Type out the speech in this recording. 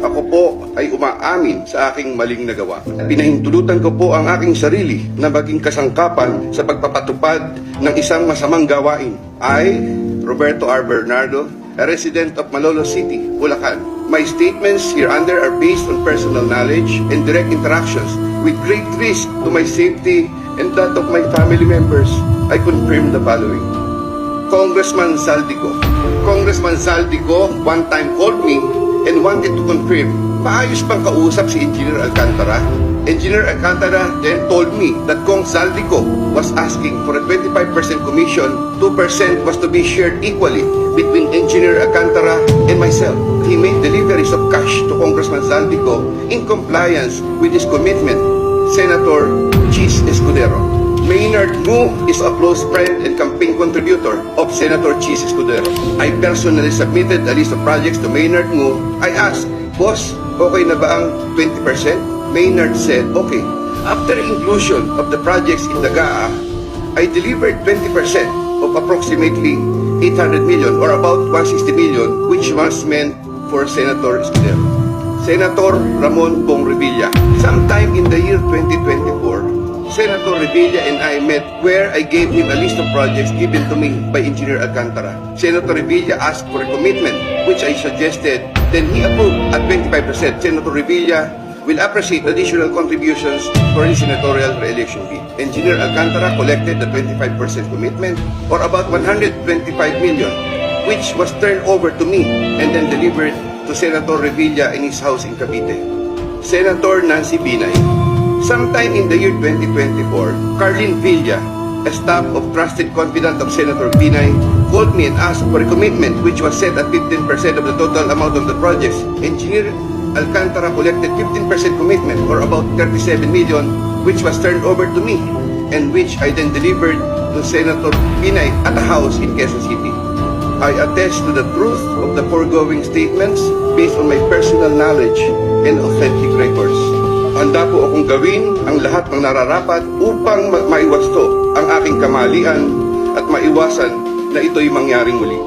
ako po ay umaamin sa aking maling nagawa. Pinahintulutan ko po ang aking sarili na maging kasangkapan sa pagpapatupad ng isang masamang gawain. I, Roberto R. Bernardo, a resident of Malolos City, Bulacan. My statements hereunder are based on personal knowledge and direct interactions with great risk to my safety and that of my family members. I confirm the following. Congressman Zaldico. Congressman Zaldico one time called me and wanted to confirm, maayos bang kausap si Engineer Alcantara? Engineer Alcantara then told me that Kong Zaldico was asking for a 25% commission, 2% was to be shared equally between Engineer Alcantara and myself. He made deliveries of cash to Congressman Zaldico in compliance with his commitment. Senator Chis Escudero. Maynard Ngu is a close friend and campaign contributor of Senator Chis Escudero. I personally submitted a list of projects to Maynard Ngu. I asked, Boss, okay na ba ang 20%? Maynard said, okay. After inclusion of the projects in the GAA, I delivered 20% of approximately 800 million or about 160 million, which was meant for Senator Escudero. Senator Ramon Bong Revilla. Sometime in the year 2024, Senator Revilla and I met where I gave him a list of projects given to me by Engineer Alcantara. Senator Revilla asked for a commitment, which I suggested, then he approved at 25%. Senator Revilla will appreciate additional contributions for his senatorial re-election bid. Engineer Alcantara collected the 25% commitment, or about 125 million, which was turned over to me and then delivered to Senator Revilla in his house in Cavite. Senator Nancy Binay. Sometime in the year 2024, Carlin Villa, a staff of trusted confidant of Senator Binay, called me and asked for a commitment which was set at 15% of the total amount of the projects. Engineer Alcantara collected 15% commitment, or about 37 million, which was turned over to me and which I then delivered to Senator Binay at a house in Quezon City. I attest to the truth of the foregoing statements based on my personal knowledge and authentic records. Handa po akong gawin ang lahat ng nararapat upang maiwasto ang aking kamalian at maiwasan na ito'y mangyaring muli.